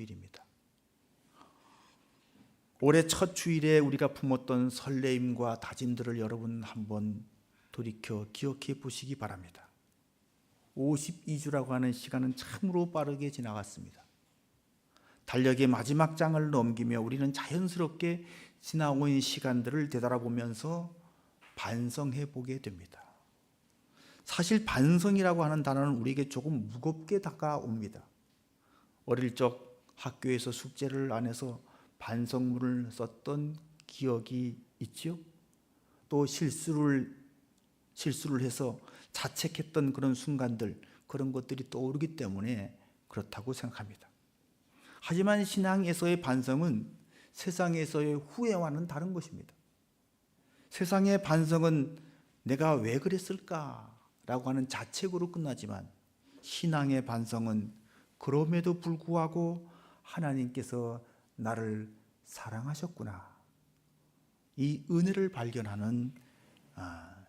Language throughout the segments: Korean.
주일입니다. 올해 첫 주일에 우리가 품었던 설레임과 다짐들을 여러분 한번 돌이켜 기억해 보시기 바랍니다. 52주라고 하는 시간은 참으로 빠르게 지나갔습니다. 달력의 마지막 장을 넘기며 우리는 자연스럽게 지나고 있는 시간들을 되돌아보면서 반성해 보게 됩니다. 사실 반성이라고 하는 단어는 우리에게 조금 무겁게 다가옵니다. 어릴 적 학교에서 숙제를 안 해서 반성문을 썼던 기억이 있지요. 또 실수를 해서 자책했던 그런 순간들, 그런 것들이 떠오르기 때문에 그렇다고 생각합니다. 하지만 신앙에서의 반성은 세상에서의 후회와는 다른 것입니다. 세상의 반성은 내가 왜 그랬을까라고 하는 자책으로 끝나지만, 신앙의 반성은 그럼에도 불구하고 하나님께서 나를 사랑하셨구나, 이 은혜를 발견하는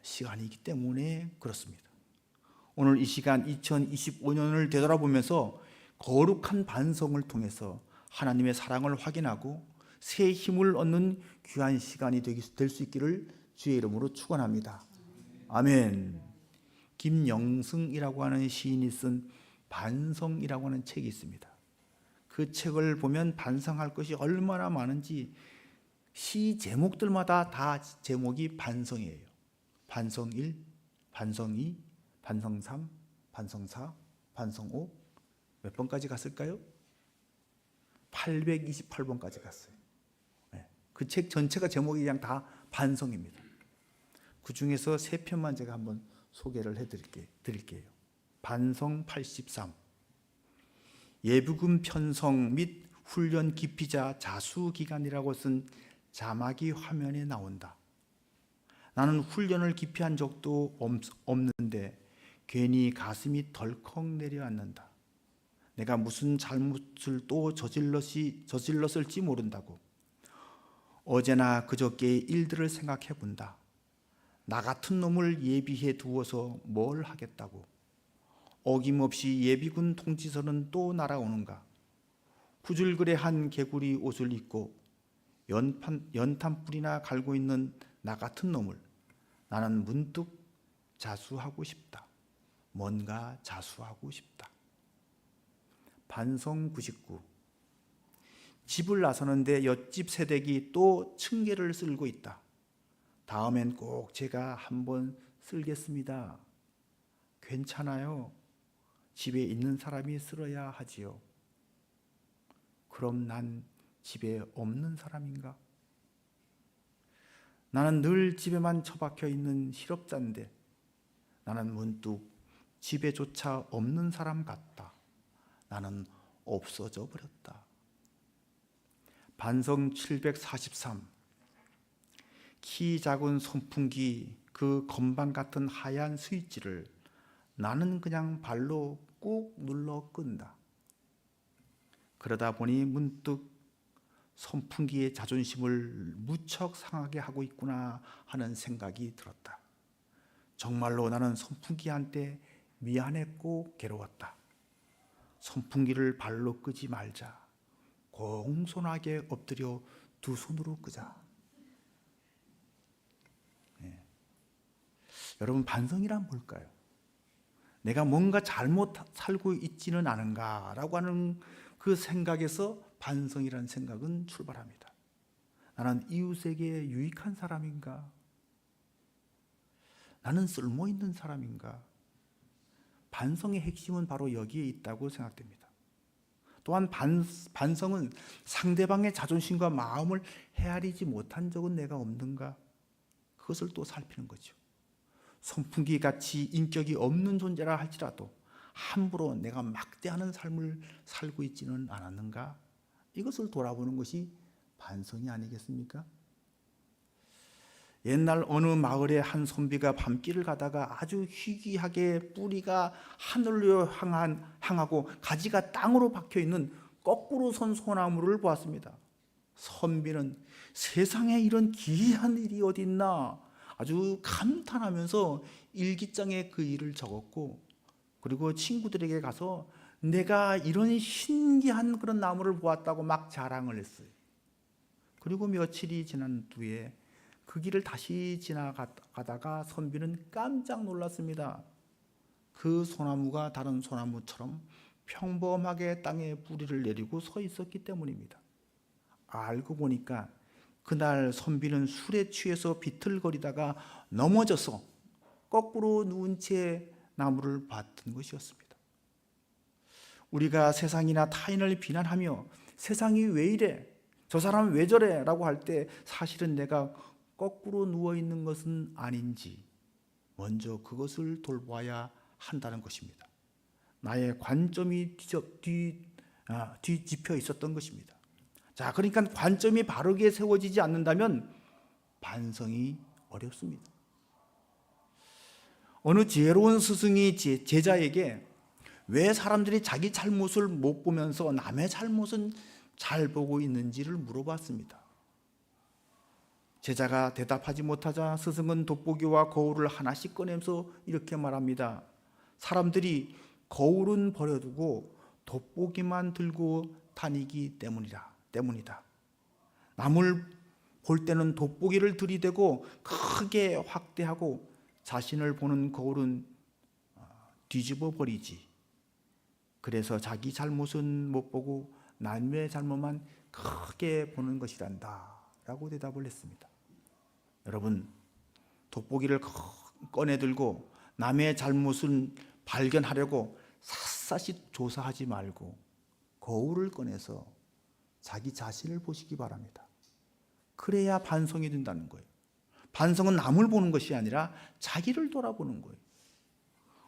시간이기 때문에 그렇습니다. 오늘 이 시간 2025년을 되돌아보면서 거룩한 반성을 통해서 하나님의 사랑을 확인하고 새 힘을 얻는 귀한 시간이 될 수 있기를 주의 이름으로 축원합니다. 아멘. 김영승이라고 하는 시인이 쓴 반성이라고 하는 책이 있습니다. 그 책을 보면 반성할 것이 얼마나 많은지, 시 제목들마다 다 제목이 반성이에요. 반성 1, 반성 2, 반성 3, 반성 4, 반성 5, 몇 번까지 갔을까요? 828번까지 갔어요. 그 책 전체가 제목이 그냥 다 반성입니다. 그 중에서 3편만 제가 한번 소개를 해드릴게요. 반성 83. 예비군 편성 및 훈련 기피자 자수 기간이라고 쓴 자막이 화면에 나온다. 나는 훈련을 기피한 적도 없는데 괜히 가슴이 덜컥 내려앉는다. 내가 무슨 잘못을 또 저질렀을지 모른다고. 어제나 그저께의 일들을 생각해 본다. 나 같은 놈을 예비해 두어서 뭘 하겠다고. 어김없이 예비군 통지서는 또 날아오는가. 구줄그레한 개구리 옷을 입고 연탄불이나 갈고 있는 나 같은 놈을 나는 문득 자수하고 싶다. 뭔가 자수하고 싶다. 반성 99. 집을 나서는데 옆집 새댁이 또 층계를 쓸고 있다. 다음엔 꼭 제가 한번 쓸겠습니다. 괜찮아요. 집에 있는 사람이 쓸어야 하지요. 그럼 난 집에 없는 사람인가? 나는 늘 집에만 처박혀 있는 실업자인데 나는 문득 집에조차 없는 사람 같다. 나는 없어져 버렸다. 반성 743. 키 작은 선풍기 그 건반 같은 하얀 스위치를 나는 그냥 발로 꾹 눌러 끈다. 그러다 보니 문득 선풍기의 자존심을 무척 상하게 하고 있구나 하는 생각이 들었다. 정말로 나는 선풍기한테 미안했고 괴로웠다. 선풍기를 발로 끄지 말자. 공손하게 엎드려 두 손으로 끄자. 여러분, 반성이란 뭘까요? 내가 뭔가 잘못 살고 있지는 않은가라고 하는 그 생각에서 반성이라는 생각은 출발합니다. 나는 이웃에게 유익한 사람인가? 나는 쓸모있는 사람인가? 반성의 핵심은 바로 여기에 있다고 생각됩니다. 또한 반성은 상대방의 자존심과 마음을 헤아리지 못한 적은 내가 없는가? 그것을 또 살피는 거죠. 선풍기 같이 인격이 없는 존재라 할지라도 함부로 내가 막대하는 삶을 살고 있지는 않았는가? 이것을 돌아보는 것이 반성이 아니겠습니까? 옛날 어느 마을의 한 선비가 밤길을 가다가 아주 희귀하게 뿌리가 하늘로 향하고 가지가 땅으로 박혀있는 거꾸로 선 소나무를 보았습니다. 선비는 세상에 이런 기이한 일이 어디 있나 아주 감탄하면서 일기장에 그 일을 적었고, 그리고 친구들에게 가서 내가 이런 신기한 그런 나무를 보았다고 막 자랑을 했어요. 그리고 며칠이 지난 뒤에 그 길을 다시 지나가다가 선비는 깜짝 놀랐습니다. 그 소나무가 다른 소나무처럼 평범하게 땅에 뿌리를 내리고 서 있었기 때문입니다. 알고 보니까 그날 선비는 술에 취해서 비틀거리다가 넘어져서 거꾸로 누운 채 나무를 봤던 것이었습니다. 우리가 세상이나 타인을 비난하며 세상이 왜 이래? 저 사람은 왜 저래? 라고 할 때 사실은 내가 거꾸로 누워있는 것은 아닌지 먼저 그것을 돌봐야 한다는 것입니다. 나의 관점이 뒤집혀 있었던 것입니다. 자, 그러니까 관점이 바르게 세워지지 않는다면 반성이 어렵습니다. 어느 지혜로운 스승이 제자에게 왜 사람들이 자기 잘못을 못 보면서 남의 잘못은 잘 보고 있는지를 물어봤습니다. 제자가 대답하지 못하자 스승은 돋보기와 거울을 하나씩 꺼내면서 이렇게 말합니다. 사람들이 거울은 버려두고 돋보기만 들고 다니기 때문이다. 남을 볼 때는 돋보기를 들이대고 크게 확대하고 자신을 보는 거울은 뒤집어 버리지. 그래서 자기 잘못은 못 보고 남의 잘못만 크게 보는 것이란다 라고 대답을 했습니다. 여러분, 돋보기를 꺼내들고 남의 잘못을 발견하려고 샅샅이 조사하지 말고 거울을 꺼내서 자기 자신을 보시기 바랍니다. 그래야 반성이 된다는 거예요. 반성은 남을 보는 것이 아니라 자기를 돌아보는 거예요.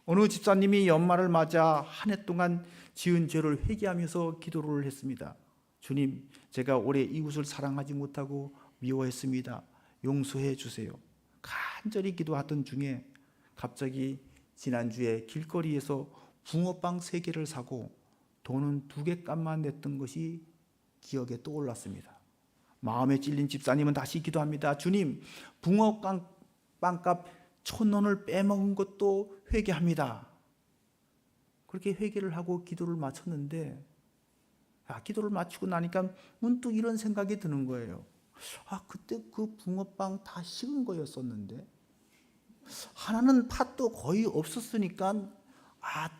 어느 집사님이 연말을 맞아 한 해 동안 지은 죄를 회개하면서 기도를 했습니다. 주님, 제가 올해 이웃을 사랑하지 못하고 미워했습니다. 용서해 주세요. 간절히 기도하던 중에 갑자기 지난주에 길거리에서 붕어빵 3개를 사고 돈은 2개 값만 냈던 것이 기억에 떠올랐습니다. 마음에 찔린 집사님은 다시 기도합니다. 주님, 붕어빵 값 1,000원을 빼먹은 것도 회개합니다. 그렇게 회개를 하고 기도를 마쳤는데 기도를 마치고 나니까 문득 이런 생각이 드는 거예요. 그때 그 붕어빵 다 식은 거였었는데 하나는 팥도 거의 없었으니까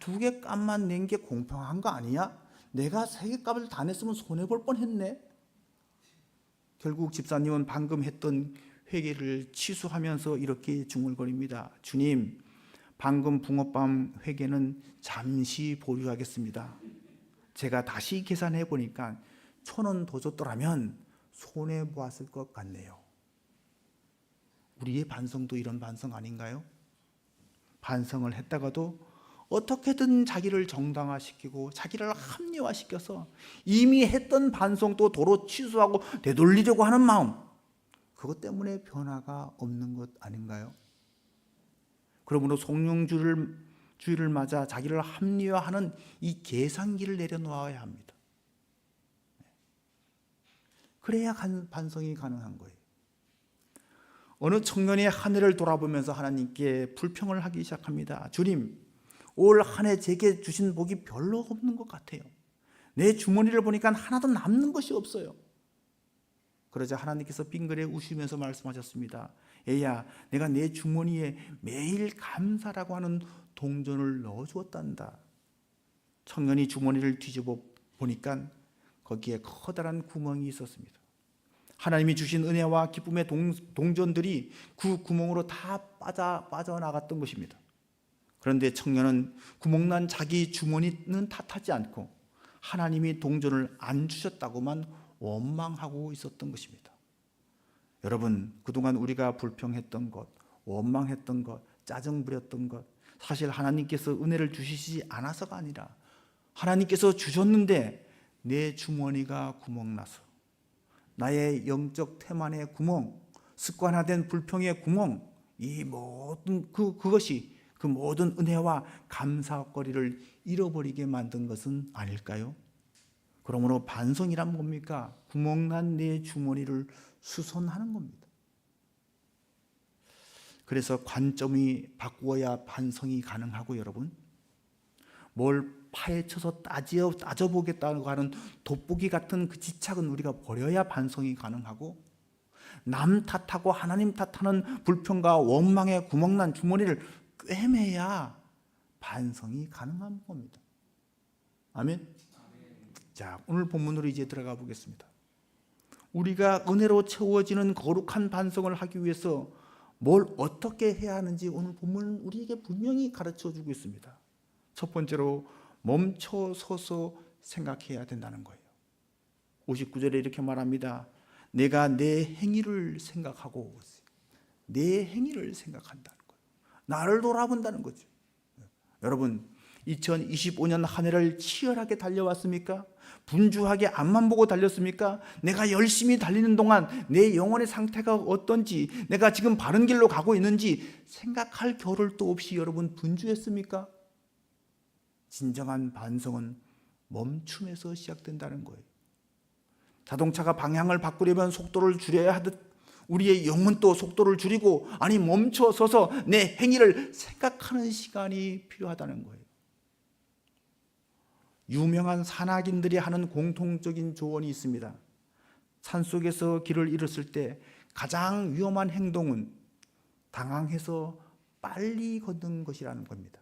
2개 값만 낸 게 공평한 거 아니야? 내가 3개 값을 다 냈으면 손해볼 뻔했네. 결국 집사님은 방금 했던 회개를 취소하면서 이렇게 중얼거립니다. 주님, 방금 붕어빵 회개는 잠시 보류하겠습니다. 제가 다시 계산해 보니까 1,000원 더 줬더라면 손해보았을 것 같네요. 우리의 반성도 이런 반성 아닌가요? 반성을 했다가도 어떻게든 자기를 정당화시키고 자기를 합리화시켜서 이미 했던 반성도 도로 취소하고 되돌리려고 하는 마음, 그것 때문에 변화가 없는 것 아닌가요? 그러므로 성령주의를 맞아 자기를 합리화하는 이 계산기를 내려놓아야 합니다. 그래야 반성이 가능한 거예요. 어느 청년이 한 해를 돌아보면서 하나님께 불평을 하기 시작합니다. 주님, 올 한 해 제게 주신 복이 별로 없는 것 같아요. 내 주머니를 보니까 하나도 남는 것이 없어요. 그러자 하나님께서 빙그레 웃으면서 말씀하셨습니다. 얘야, 내가 내 주머니에 매일 감사라고 하는 동전을 넣어주었단다. 청년이 주머니를 뒤집어 보니까 거기에 커다란 구멍이 있었습니다. 하나님이 주신 은혜와 기쁨의 동전들이 그 구멍으로 다 빠져나갔던 것입니다. 그런데 청년은 구멍난 자기 주머니는 탓하지 않고 하나님이 동전을 안 주셨다고만 원망하고 있었던 것입니다. 여러분, 그동안 우리가 불평했던 것, 원망했던 것, 짜증 부렸던 것, 사실 하나님께서 은혜를 주시지 않아서가 아니라 하나님께서 주셨는데 내 주머니가 구멍나서 나의 영적 태만의 구멍, 습관화된 불평의 구멍, 이 모든 그것이 그 모든 은혜와 감사거리를 잃어버리게 만든 것은 아닐까요? 그러므로 반성이란 뭡니까? 구멍난 내 주머니를 수선하는 겁니다. 그래서 관점이 바꾸어야 반성이 가능하고, 여러분, 뭘 파헤쳐서 따져보겠다고 하는 돋보기 같은 그 집착은 우리가 버려야 반성이 가능하고, 남 탓하고 하나님 탓하는 불평과 원망의 구멍난 주머니를 꿰매야 반성이 가능한 겁니다. 아멘. 자, 오늘 본문으로 이제 들어가 보겠습니다. 우리가 은혜로 채워지는 거룩한 반성을 하기 위해서 뭘 어떻게 해야 하는지 오늘 본문은 우리에게 분명히 가르쳐 주고 있습니다. 첫 번째로 멈춰 서서 생각해야 된다는 거예요. 59절에 이렇게 말합니다. 내가 내 행위를 생각하고, 내 행위를 생각한다는 거예요. 나를 돌아본다는 거죠. 여러분, 2025년 한 해를 치열하게 달려왔습니까? 분주하게 앞만 보고 달렸습니까? 내가 열심히 달리는 동안 내 영혼의 상태가 어떤지, 내가 지금 바른 길로 가고 있는지 생각할 겨를도 없이 여러분 분주했습니까? 진정한 반성은 멈춤에서 시작된다는 거예요. 자동차가 방향을 바꾸려면 속도를 줄여야 하듯 우리의 영혼도 속도를 줄이고, 아니 멈춰 서서 내 행위를 생각하는 시간이 필요하다는 거예요. 유명한 산악인들이 하는 공통적인 조언이 있습니다. 산속에서 길을 잃었을 때 가장 위험한 행동은 당황해서 빨리 걷는 것이라는 겁니다.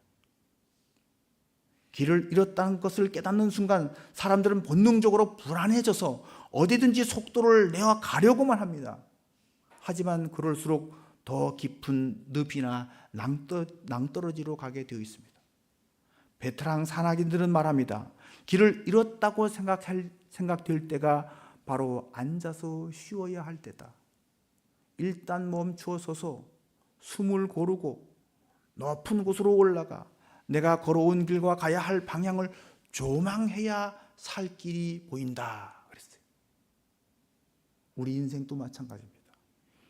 길을 잃었다는 것을 깨닫는 순간 사람들은 본능적으로 불안해져서 어디든지 속도를 내어 가려고만 합니다. 하지만 그럴수록 더 깊은 늪이나 낭떠러지로 가게 되어 있습니다. 베테랑 산악인들은 말합니다. 길을 잃었다고 생각될 때가 바로 앉아서 쉬어야 할 때다. 일단 멈추어 서서 숨을 고르고 높은 곳으로 올라가 내가 걸어온 길과 가야 할 방향을 조망해야 살 길이 보인다 그랬어요. 우리 인생도 마찬가지입니다.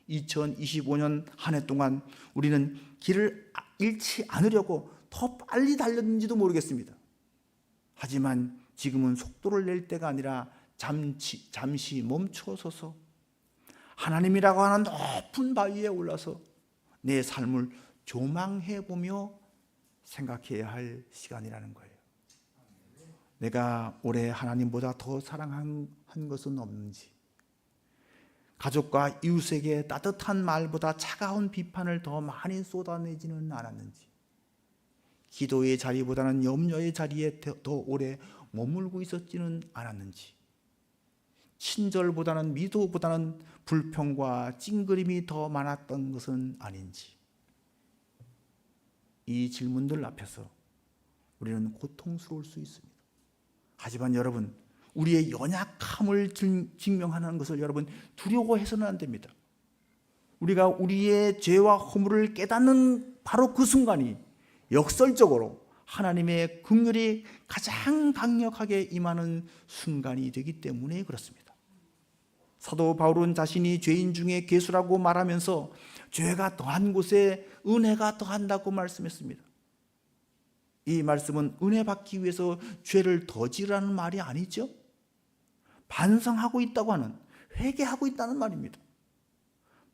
2025년 한 해 동안 우리는 길을 잃지 않으려고 더 빨리 달렸는지도 모르겠습니다. 하지만 지금은 속도를 낼 때가 아니라 잠시 멈춰서서 하나님이라고 하는 높은 바위에 올라서 내 삶을 조망해보며 생각해야 할 시간이라는 거예요. 내가 올해 하나님보다 더 사랑한 것은 없는지, 가족과 이웃에게 따뜻한 말보다 차가운 비판을 더 많이 쏟아내지는 않았는지, 기도의 자리보다는 염려의 자리에 더 오래 머물고 있었지는 않았는지, 친절보다는 미도보다는 불평과 찡그림이 더 많았던 것은 아닌지, 이 질문들 앞에서 우리는 고통스러울 수 있습니다. 하지만 여러분, 우리의 연약함을 증명하는 것을 여러분 두려워해서는 안 됩니다. 우리가 우리의 죄와 허물을 깨닫는 바로 그 순간이 역설적으로 하나님의 긍휼이 가장 강력하게 임하는 순간이 되기 때문에 그렇습니다. 사도 바울은 자신이 죄인 중에 괴수라고 말하면서 죄가 더한 곳에 은혜가 더한다고 말씀했습니다. 이 말씀은 은혜 받기 위해서 죄를 더 지으라는 말이 아니죠. 반성하고 있다고 하는, 회개하고 있다는 말입니다.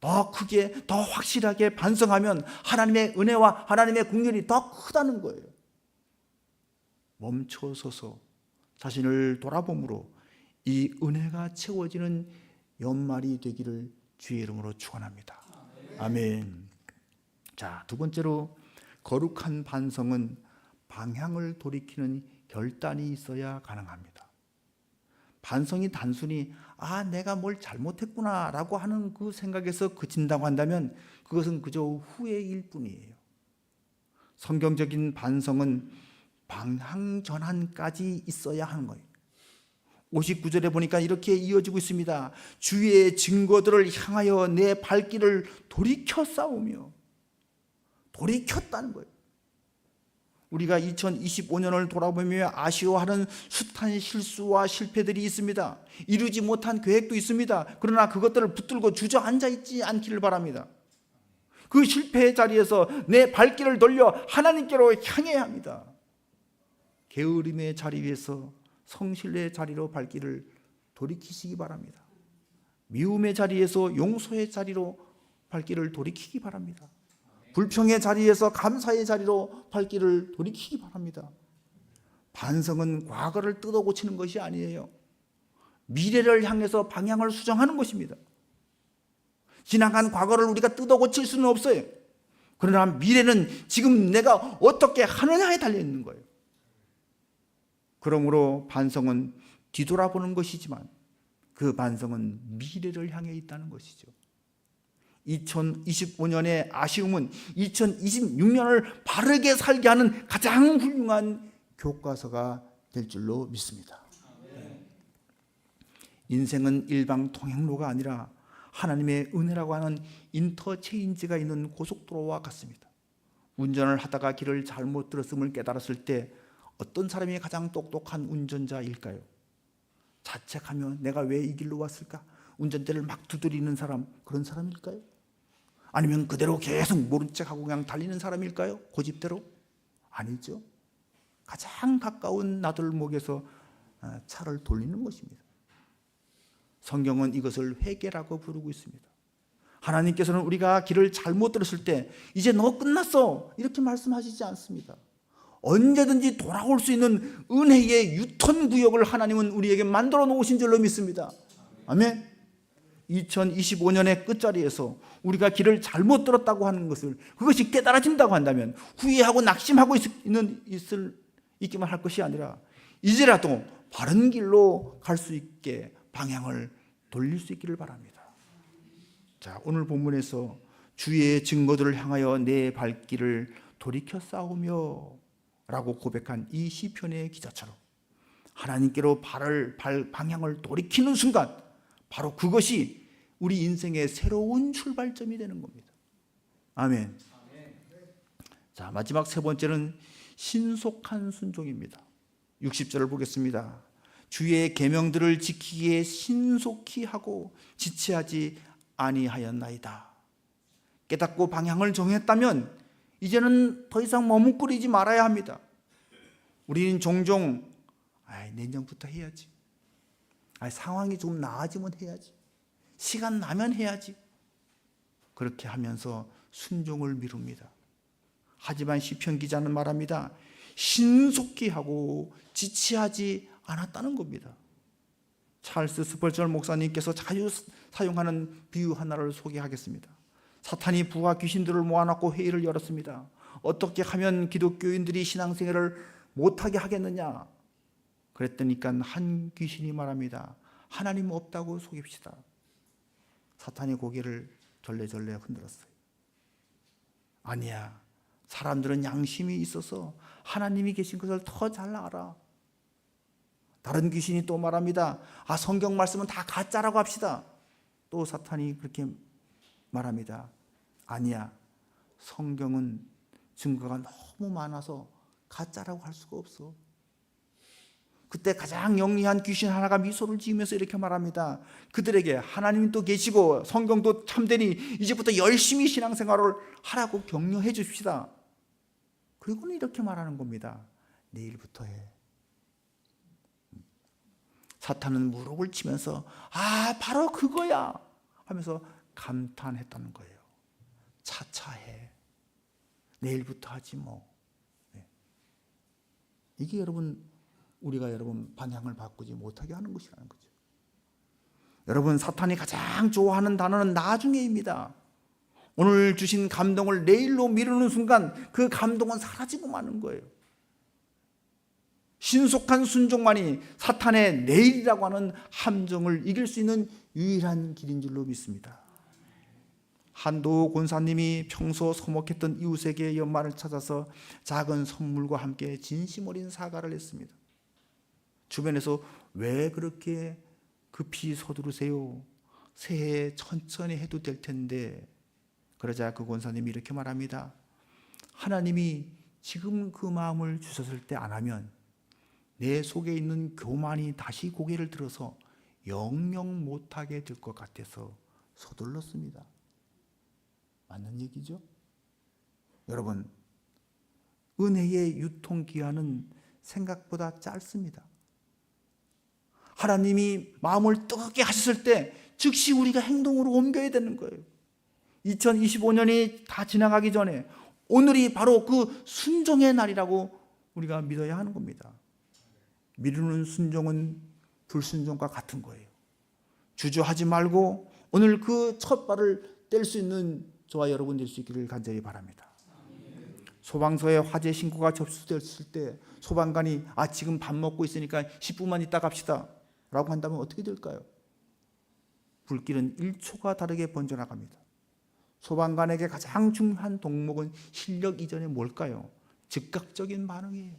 더 크게, 더 확실하게 반성하면 하나님의 은혜와 하나님의 긍휼이 더 크다는 거예요. 멈춰서서 자신을 돌아봄으로 이 은혜가 채워지는 연말이 되기를 주의 이름으로 축원합니다. 아멘. 자, 두 번째로 거룩한 반성은 방향을 돌이키는 결단이 있어야 가능합니다. 반성이 단순히 내가 뭘 잘못했구나 라고 하는 그 생각에서 그친다고 한다면 그것은 그저 후회일 뿐이에요. 성경적인 반성은 방향 전환까지 있어야 하는 거예요. 59절에 보니까 이렇게 이어지고 있습니다. 주의 증거들을 향하여 내 발길을 돌이켜 싸우며, 돌이켰다는 거예요. 우리가 2025년을 돌아보며 아쉬워하는 숱한 실수와 실패들이 있습니다. 이루지 못한 계획도 있습니다. 그러나 그것들을 붙들고 주저앉아 있지 않기를 바랍니다. 그 실패의 자리에서 내 발길을 돌려 하나님께로 향해야 합니다. 게으름의 자리 위에서 성실의 자리로 발길을 돌이키시기 바랍니다. 미움의 자리에서 용서의 자리로 발길을 돌이키기 바랍니다. 불평의 자리에서 감사의 자리로 발길을 돌이키기 바랍니다. 반성은 과거를 뜯어 고치는 것이 아니에요. 미래를 향해서 방향을 수정하는 것입니다. 지나간 과거를 우리가 뜯어 고칠 수는 없어요. 그러나 미래는 지금 내가 어떻게 하느냐에 달려 있는 거예요. 그러므로 반성은 뒤돌아보는 것이지만 그 반성은 미래를 향해 있다는 것이죠. 2025년의 아쉬움은 2026년을 바르게 살게 하는 가장 훌륭한 교과서가 될 줄로 믿습니다. 인생은 일방통행로가 아니라 하나님의 은혜라고 하는 인터체인지가 있는 고속도로와 같습니다. 운전을 하다가 길을 잘못 들었음을 깨달았을 때 어떤 사람이 가장 똑똑한 운전자일까요? 자책하며 내가 왜 이 길로 왔을까? 운전대를 막 두드리는 사람, 그런 사람일까요? 아니면 그대로 계속 모른 척하고 그냥 달리는 사람일까요? 고집대로? 아니죠. 가장 가까운 나들목에서 차를 돌리는 것입니다. 성경은 이것을 회개라고 부르고 있습니다. 하나님께서는 우리가 길을 잘못 들었을 때 이제 너 끝났어 이렇게 말씀하시지 않습니다. 언제든지 돌아올 수 있는 은혜의 유턴구역을 하나님은 우리에게 만들어 놓으신 줄로 믿습니다. 아멘. 2025년의 끝자리에서 우리가 길을 잘못 들었다고 하는 것을 그것이 깨달아진다고 한다면 후회하고 낙심하고 있기만 할 것이 아니라 이제라도 바른 길로 갈 수 있게 방향을 돌릴 수 있기를 바랍니다. 자, 오늘 본문에서 주의 증거들을 향하여 내 발길을 돌이켜 싸우며 라고 고백한 이 시편의 기자처럼 하나님께로 방향을 돌이키는 순간 바로 그것이 우리 인생의 새로운 출발점이 되는 겁니다. 아멘. 자, 마지막 세 번째는 신속한 순종입니다. 60절을 보겠습니다. 주의 계명들을 지키기에 신속히 하고 지체하지 아니하였나이다. 깨닫고 방향을 정했다면 이제는 더 이상 머뭇거리지 말아야 합니다. 우리는 종종 내년부터 해야지, 상황이 좀 나아지면 해야지, 시간 나면 해야지, 그렇게 하면서 순종을 미룹니다. 하지만 시편 기자는 말합니다. 신속히 하고 지체하지 않았다는 겁니다. 찰스 스펄전 목사님께서 자주 사용하는 비유 하나를 소개하겠습니다. 사탄이 부하 귀신들을 모아놓고 회의를 열었습니다. 어떻게 하면 기독교인들이 신앙생활을 못하게 하겠느냐? 그랬더니까 한 귀신이 말합니다. 하나님 없다고 속입시다. 사탄이 고개를 절레절레 흔들었어요. 아니야, 사람들은 양심이 있어서 하나님이 계신 것을 더 잘 알아. 다른 귀신이 또 말합니다. 성경 말씀은 다 가짜라고 합시다. 또 사탄이 그렇게 말합니다. 아니야, 성경은 증거가 너무 많아서 가짜라고 할 수가 없어. 그때 가장 영리한 귀신 하나가 미소를 지으면서 이렇게 말합니다. 그들에게 하나님도 계시고 성경도 참되니 이제부터 열심히 신앙생활을 하라고 격려해 줍시다. 그리고는 이렇게 말하는 겁니다. 내일부터 해. 사탄은 무릎을 치면서 바로 그거야 하면서 감탄했다는 거예요. 차차해. 내일부터 하지 뭐. 이게 우리가 방향을 바꾸지 못하게 하는 것이라는 거죠. 여러분, 사탄이 가장 좋아하는 단어는 나중에입니다. 오늘 주신 감동을 내일로 미루는 순간 그 감동은 사라지고 마는 거예요. 신속한 순종만이 사탄의 내일이라고 하는 함정을 이길 수 있는 유일한 길인 줄로 믿습니다. 한도 권사님이 평소 서먹했던 이웃에게 연말을 찾아서 작은 선물과 함께 진심 어린 사과를 했습니다. 주변에서 왜 그렇게 급히 서두르세요? 새해 천천히 해도 될 텐데. 그러자 그 권사님이 이렇게 말합니다. 하나님이 지금 그 마음을 주셨을 때 안 하면 내 속에 있는 교만이 다시 고개를 들어서 영영 못하게 될 것 같아서 서둘렀습니다. 맞는 얘기죠? 여러분, 은혜의 유통기한은 생각보다 짧습니다. 하나님이 마음을 뜨겁게 하셨을 때 즉시 우리가 행동으로 옮겨야 되는 거예요. 2025년이 다 지나가기 전에 오늘이 바로 그 순종의 날이라고 우리가 믿어야 하는 겁니다. 미루는 순종은 불순종과 같은 거예요. 주저하지 말고 오늘 그 첫 발을 뗄 수 있는 저와 여러분 될 수 있기를 간절히 바랍니다. 소방서에 화재 신고가 접수됐을 때 소방관이 지금 밥 먹고 있으니까 10분만 있다 갑시다 라고 한다면 어떻게 될까요? 불길은 1초가 다르게 번져나갑니다. 소방관에게 가장 중요한 덕목은 실력 이전에 뭘까요? 즉각적인 반응이에요.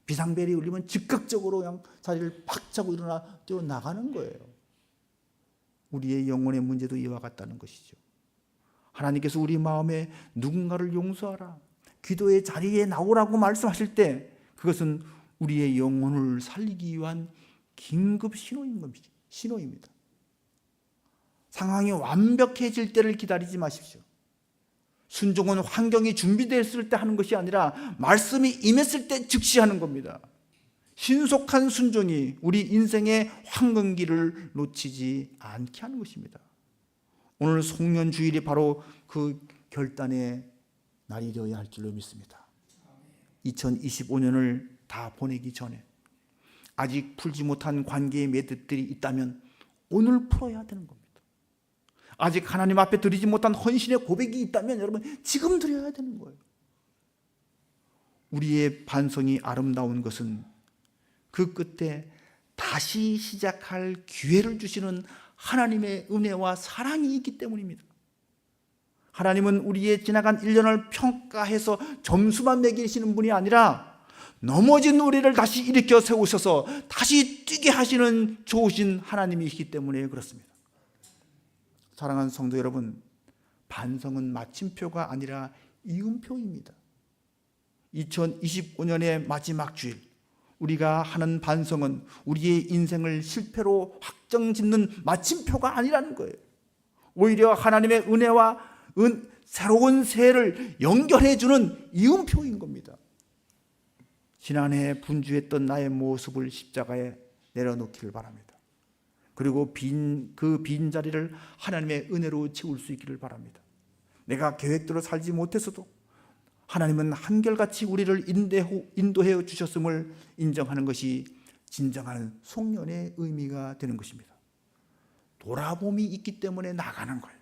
비상벨이 울리면 즉각적으로 그냥 자리를 팍 차고 일어나 뛰어나가는 거예요. 우리의 영혼의 문제도 이와 같다는 것이죠. 하나님께서 우리 마음에 누군가를 용서하라, 기도의 자리에 나오라고 말씀하실 때 그것은 우리의 영혼을 살리기 위한 긴급 신호입니다. 상황이 완벽해질 때를 기다리지 마십시오. 순종은 환경이 준비됐을 때 하는 것이 아니라 말씀이 임했을 때 즉시 하는 겁니다. 신속한 순종이 우리 인생의 황금기를 놓치지 않게 하는 것입니다. 오늘 송년주일이 바로 그 결단의 날이 되어야 할 줄로 믿습니다. 2025년을 다 보내기 전에 아직 풀지 못한 관계의 매듭들이 있다면 오늘 풀어야 되는 겁니다. 아직 하나님 앞에 드리지 못한 헌신의 고백이 있다면 여러분 지금 드려야 되는 거예요. 우리의 반성이 아름다운 것은 그 끝에 다시 시작할 기회를 주시는 하나님의 은혜와 사랑이 있기 때문입니다. 하나님은 우리의 지나간 1년을 평가해서 점수만 매기시는 분이 아니라 넘어진 우리를 다시 일으켜 세우셔서 다시 뛰게 하시는 좋으신 하나님이시기 때문에 그렇습니다. 사랑하는 성도 여러분, 반성은 마침표가 아니라 이음표입니다. 2025년의 마지막 주일, 우리가 하는 반성은 우리의 인생을 실패로 확정짓는 마침표가 아니라는 거예요. 오히려 하나님의 은혜와 새로운 새해를 연결해주는 이음표인 겁니다. 지난해 분주했던 나의 모습을 십자가에 내려놓기를 바랍니다. 그리고 그 빈자리를 하나님의 은혜로 채울 수 있기를 바랍니다. 내가 계획대로 살지 못했어도 하나님은 한결같이 우리를 인도해 주셨음을 인정하는 것이 진정한 송년의 의미가 되는 것입니다. 돌아봄이 있기 때문에 나가는 거예요.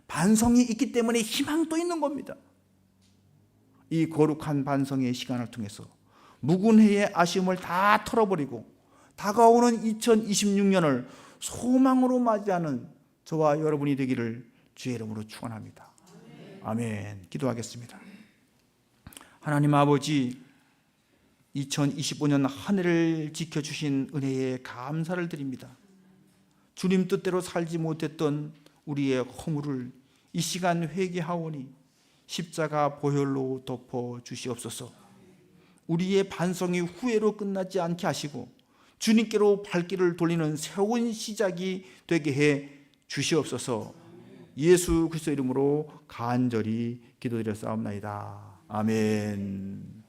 반성이 있기 때문에 희망도 있는 겁니다. 이 거룩한 반성의 시간을 통해서 묵은 해의 아쉬움을 다 털어버리고 다가오는 2026년을 소망으로 맞이하는 저와 여러분이 되기를 주의 이름으로 축원합니다. 아멘. 기도하겠습니다. 하나님 아버지, 2025년 한 해를 지켜주신 은혜에 감사를 드립니다. 주님 뜻대로 살지 못했던 우리의 허물을 이 시간 회개하오니 십자가 보혈로 덮어 주시옵소서. 우리의 반성이 후회로 끝나지 않게 하시고 주님께로 발길을 돌리는 새로운 시작이 되게 해 주시옵소서. 예수 그리스도 이름으로 간절히 기도드렸사옵나이다. 아멘.